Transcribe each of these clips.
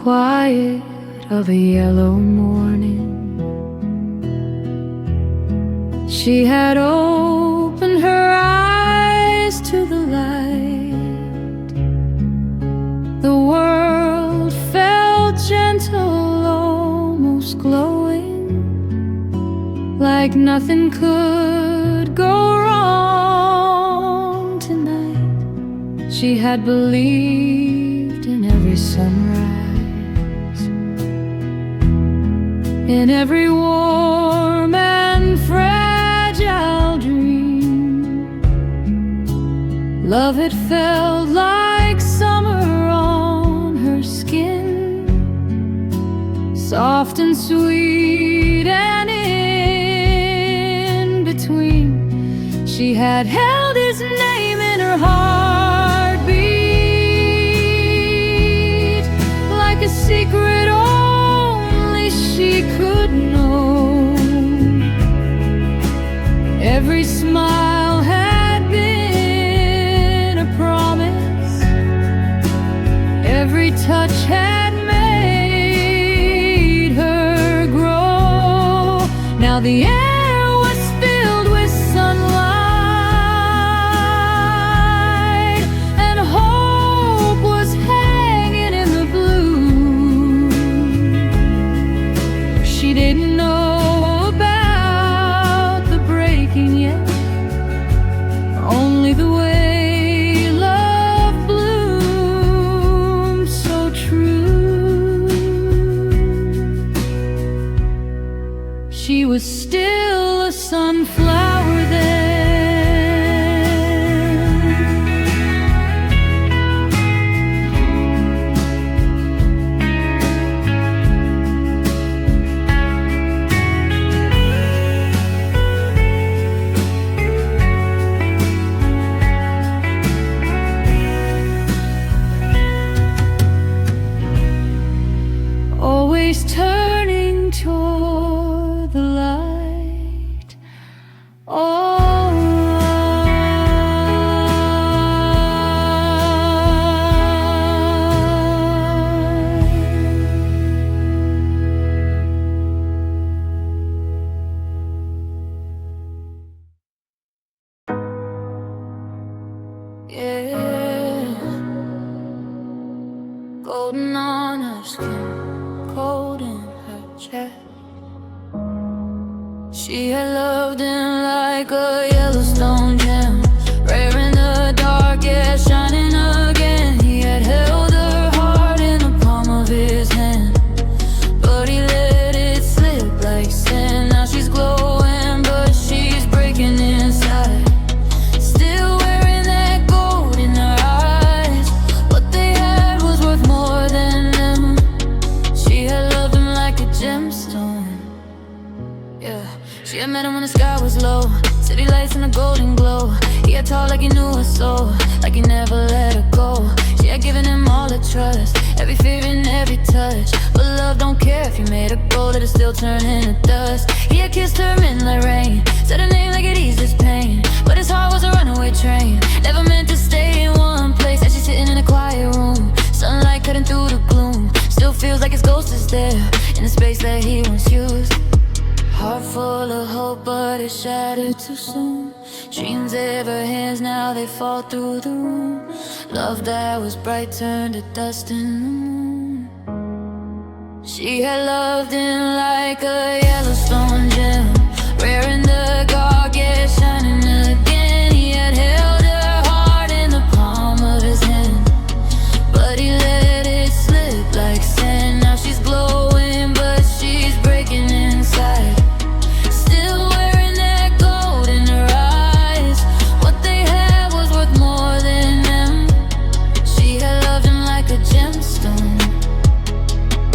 quiet of a yellow morning. She had opened her eyes to the light. The world felt gentle, almost glowing, like nothing could go wrong tonight. She had believed in every sunrise, in every warm and fragile dream. Love had felt like summer on her skin, soft and sweet, and in between she had held his name in her heartbeat, like a secret only she could know. Every smile had been a promise, every touch had made her grow. Now the air was filled with sunlight, and hope was hanging in the blue. She didn't know about the breaking yet, only the way love blooms so true. She was still a sunflower then. Always turning toward the light. Oh, yeah, golden on her skin, cold in her chest. She had loved him like a Yellowstone gem, rare in the dark, yeah, shining again. He had held her heart in the palm of his hand, but he let it slip like sand. Now she's glowing, but she's breaking inside, still wearing that gold in her eyes. What they had was worth more than them. She had loved him like a gemstone. Yeah, she had met him when the sky was low, city lights and a golden glow. He had tall like he knew her soul, like he never let her go. She had given him all her trust, every fear and every touch. But love don't care if you made her gold, it'll still turn into dust. He had kissed her in like rain, said her name like it eased his pain, but his heart was a runaway train, never meant to stay in one place. As she's sitting in a quiet room, sunlight cutting through the gloom, still feels like his ghost is there in the space that he once used. Heart full of hope, but it shattered too soon. Dreams ever hands, now they fall through the room. Love that was bright turned to dust in the moon. She had loved him like a Yellowstone gem, rare in the dark, yeah, shining again. He had held her heart in the palm of his hand, but he let it slip like sand. Now she's glowing, but she's breaking inside, still wearing that gold in her eyes. What they had was worth more than them. She had loved him like a gemstone.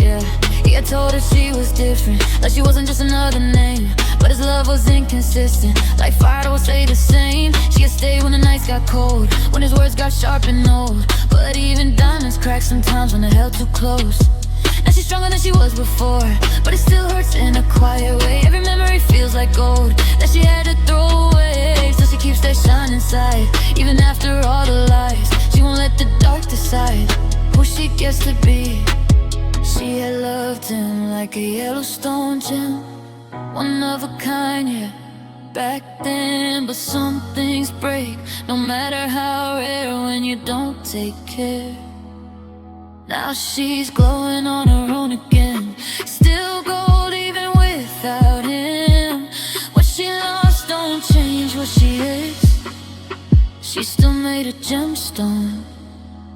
Yeah, he had told her she was different, like she wasn't just another name. But his love was inconsistent, like fire that would stay the same. She had stayed when the nights got cold, when his words got sharp and old. But even diamonds crack sometimes when they're held too close. Now she's stronger than she was before, but it still hurts in a quiet way. Every memory feels like gold that she had to throw away. So she keeps that shine inside, even after all the lies. She won't let the dark decide who she gets to be. like a Yellowstone gem, one of a kind, yeah, back then. But some things break, no matter how rare, when you don't take care. Now she's glowing on her own again, still gold even without him. What she lost don't change what she is, she still made a gemstone.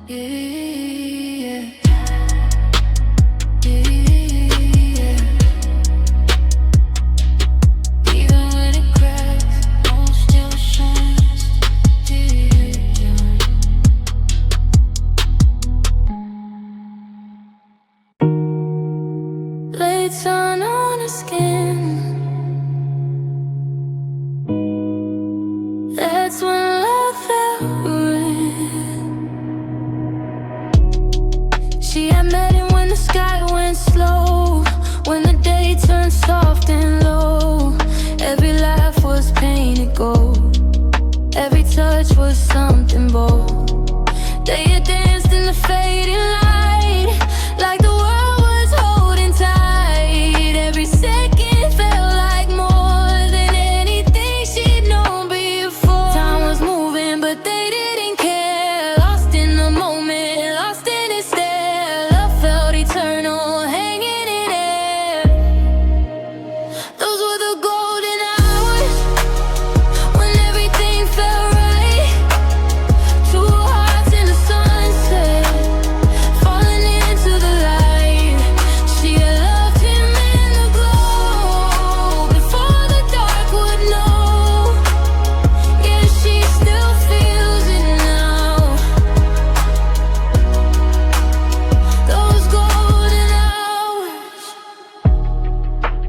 Yeah. Late sun on her skin, that's when love felt real. She had met him when the sky went slow, when the day turned soft and low. Every laugh was painted gold, every touch was something bold. They had danced in the fading light, like the world was holding tight. Every second felt like more than anything she'd known before. Time was moving, but they didn't care. Lost in the moment, lost in its stare. Love felt eternal, hanging in air. Those were the golden hours, when everything felt right. Two hearts in the sunset, falling into the light. She had loved him in the glow, before the dark would know. Yeah, she still feels it now. Those golden hours.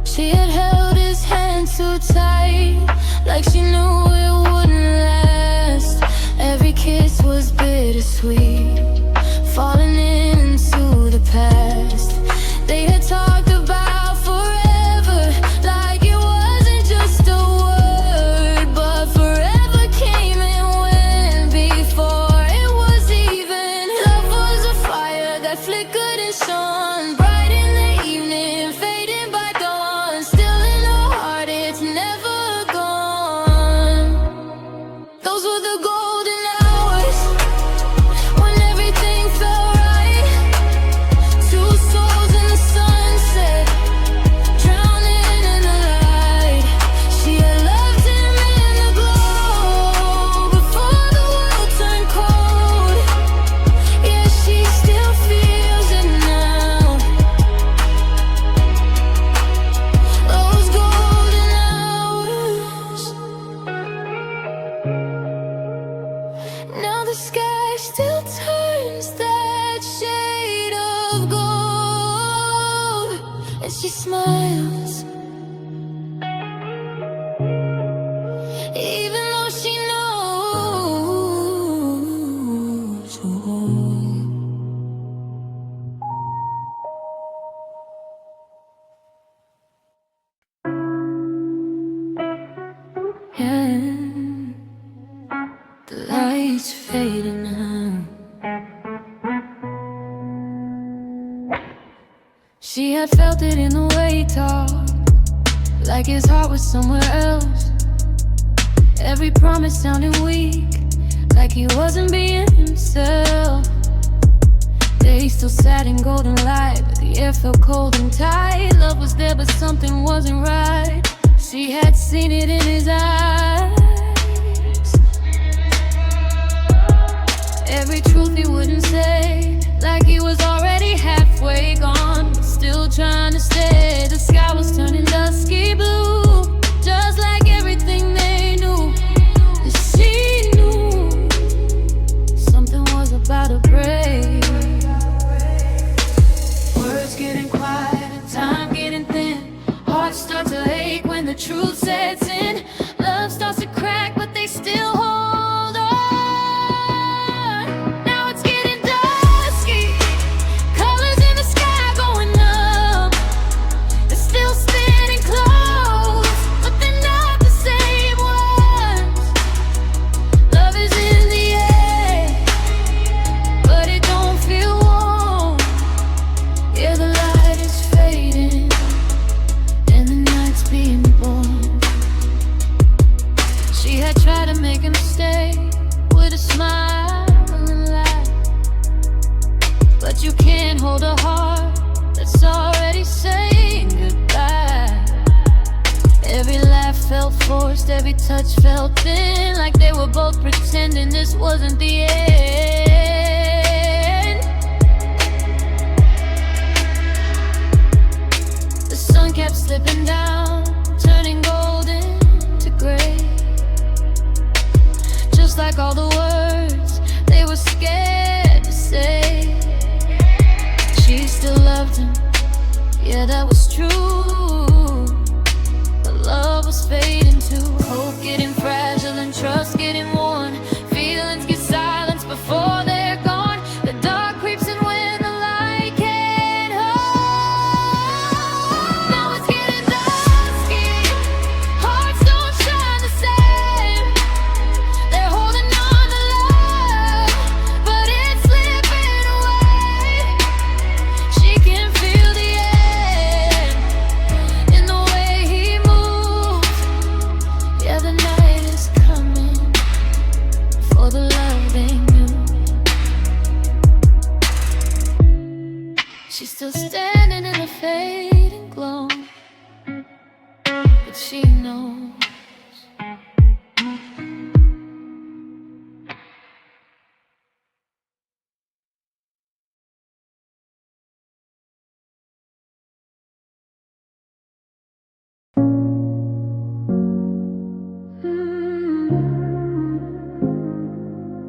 She had held his hand too tight, like she knew it wouldn't last. Every kiss was bittersweet, falling into the past. They had talked about forever, like it wasn't just a word. But forever came and went before it was even. Love was a fire that flickered and shone, bright in the evening, fading by dawn. Still in her heart, it's never gone. Those were the golden hours, when everything felt right. Two souls in the sunset, drowning in the light. She had loved him in the glow, before the world turned cold. Yeah, she still feels it now. Those golden hours. Now the sky still turns that shade of gold, and she smiles, even though she knows. Yeah, the light's fading now. She had felt it in the way he talked, like his heart was somewhere else. Every promise sounded weak, like he wasn't being himself. They still sat in golden light, but the air felt cold and tight. Love was there, but something wasn't right. She had seen it in his eyes, every truth he wouldn't say, like he was already halfway gone, but still trying to stay. The sky was turning dusky blue, just like everything they knew. And she knew something was about to break. Words getting quiet and time getting thin, hearts start to ache when the truth sets in. Love starts to crack, but they still hold on. Now it's getting dusky, colors in the sky going up. They're still standing close, but they're not the same ones. Love is in the air, but it don't feel warm. Yeah, the light is fading. forced, every touch felt thin, like they were both pretending this wasn't the end. The sun kept slipping down, turning golden to gray, just like all the words they were scared to say. She still loved him, yeah, that was true. But love was fading too. Hope getting fragile and trust getting worn. Feelings get silenced before they're gone. The dark creeps in when the light can't hold. Now it's getting dusky, hearts don't shine the same. They're holding on to love, but it's slipping away. She can feel the end in the way he moves. Yeah, the night is coming for the love they knew. She's still standing in a fading glow, but she knows.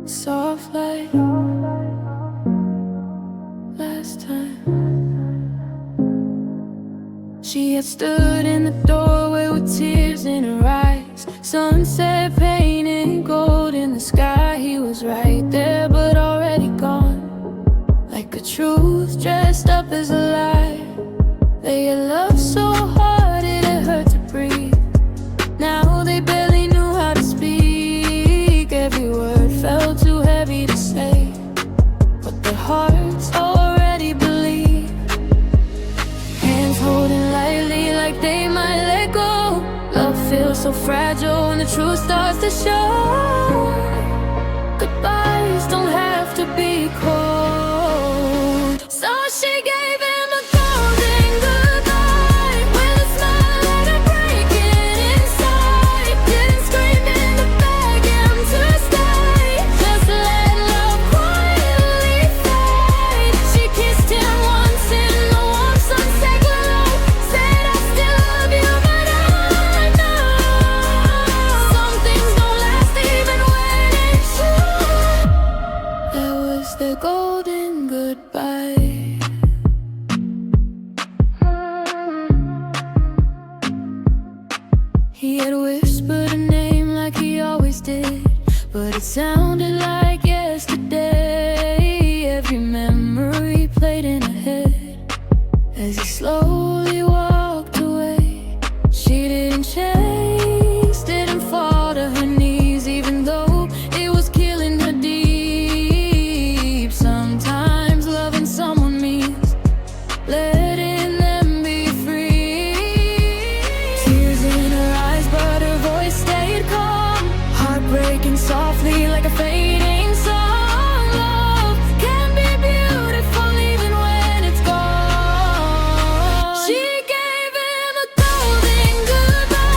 Soft light, last time she had stood in the doorway with tears in her eyes. Sunset painted gold in the sky. He was right there but already gone, like a truth dressed up as a lie. They had loved so hard it had hurt to breathe. Now they barely knew how to speak. Every word felt too heavy to say, but their hearts already believe. Hands holding lightly like they might let go. Love feels so fragile when the truth starts to show. Goodbyes don't have to be cold. So she gave him a golden goodbye, with a smile and a breaking inside. Didn't scream in to beg him to stay, just let love quietly fade. She kissed him once in the warm sunset glow, said I still love you, but I know some things don't last even when it's true. That was their golden goodbye. He had whispered a name like he always did, but it sounded like yesterday. Every memory played in her head as he slowly walked away. She didn't chase, didn't fall to her knees, even though it was killing her deep. Sometimes loving someone means letting them be free. Tears in her eyes, but her voice stayed calm. Heartbreaking softly like a fading song. Love can be beautiful even when it's gone. She gave him a golden goodbye.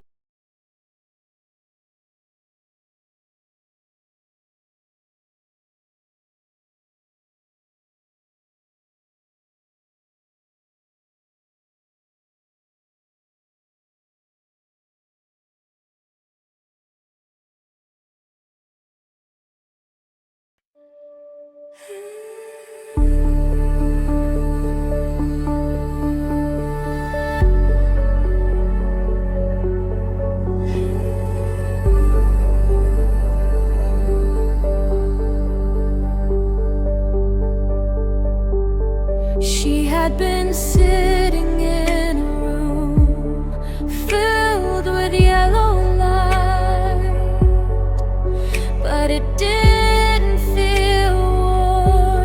She had been sitting in a room filled with yellow light, but it didn't feel warm.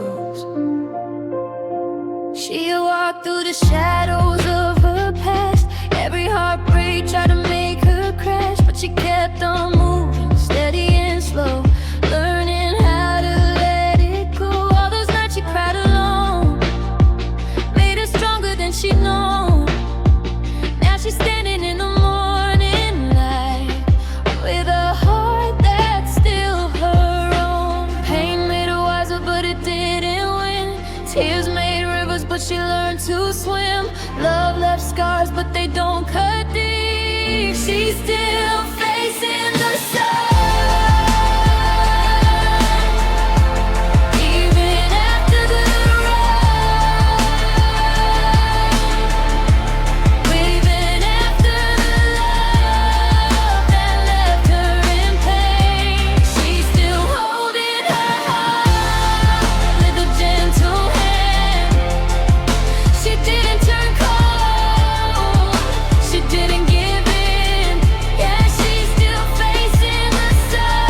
chose. She walked through the shadows of her past. Every heartbreak tried to make her crash, but she kept on moving, steady and slow, learning how to let it go. All those nights she cried alone made her stronger than she'd known. Now she's standing in the morning light with a heart that's still her own. Pain made her wiser, but it didn't win. Tears made rivers, but she learned to swim. Love left scars, but they don't cut deep. She's still facing the sun. Even after the ride, waving after the love that left her in pain. She's still holding her heart with a gentle hand. She didn't turn cold, she didn't give in. Yeah, she's still facing the sun.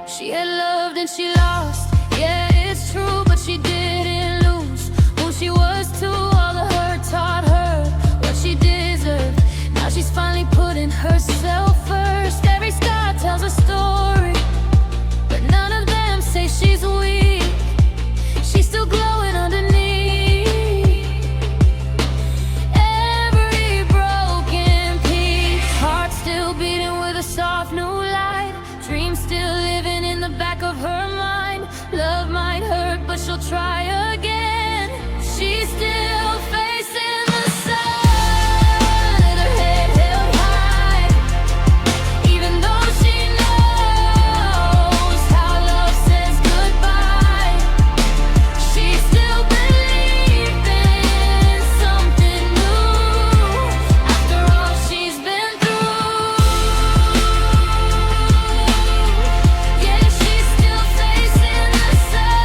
She had loved and she lost, yeah, it's true, but she didn't lose who she was to. All the hurt taught her what she deserved. Now she's finally putting herself first. Every scar tells a story, but none of them say she's weak. She's still glowing underneath every broken piece. Heart still beating with a soft new light. Dreams still living in the back of her mind. Love might hurt, but she'll try again. She's still facing the sun with her head held high. Even though she knows how love says goodbye, she still believes in something new. After all she's been through, yeah, she's still facing the sun.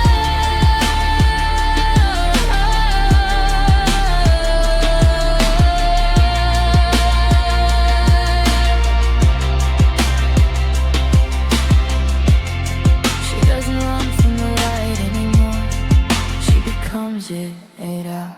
She doesn't run from the light anymore. She becomes it out.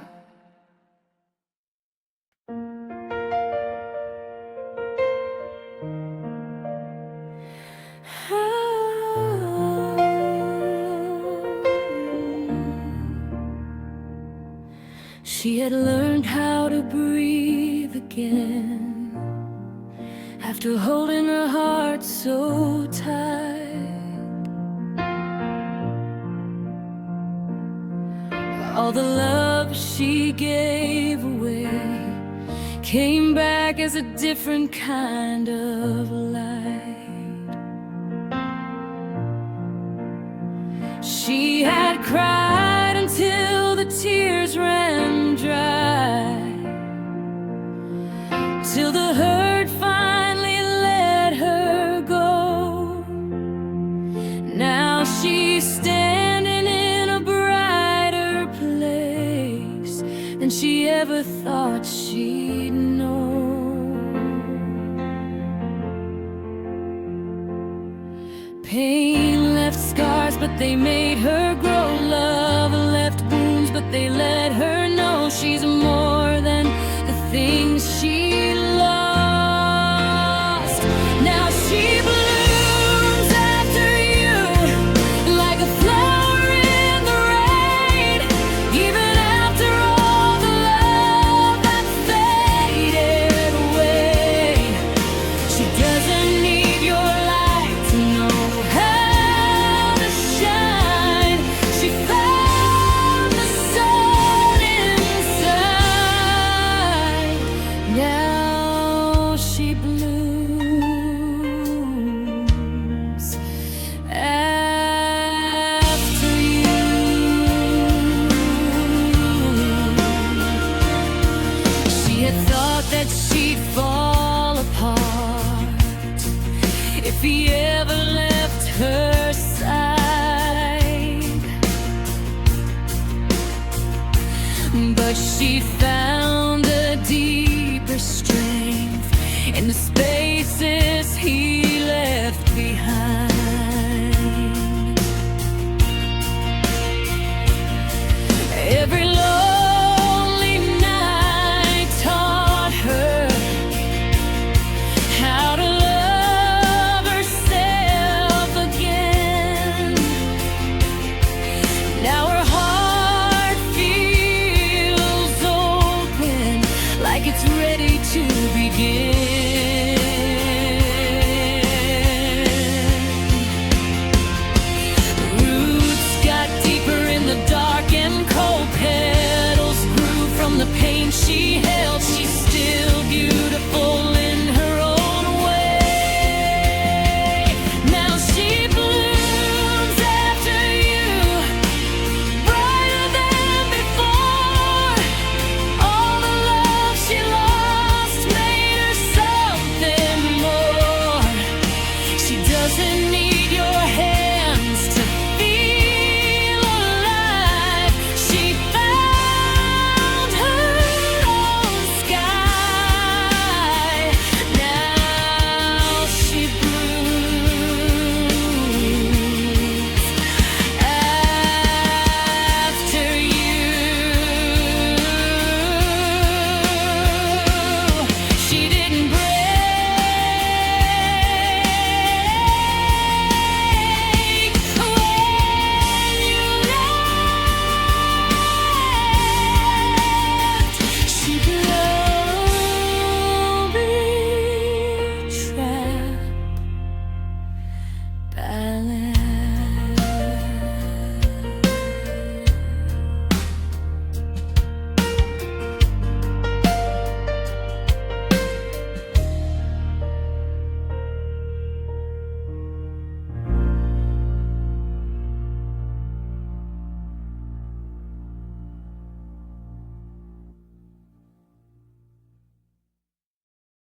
She had learned how to breathe again after holding her heart so tight. All the love she gave away came back as a different kind of light. She had cried until the tears ran dry, till the hurt finally let her go. Now she's standing in a brighter place than she ever thought she'd know. Pain left scars, but they made her grow. Love left wounds, but they let her know she's more than the things she lost. Now she blooms after you like a flower in the rain. Even after all the love that faded away, she doesn't need your light to know how to shine. She found the sun inside. Now she blooms after you. She had thought that she'd fall apart if he ever left her side, but she found a deep spaces he left behind. Every lonely night taught her how to love herself again. Now her heart feels open, like it's ready to begin.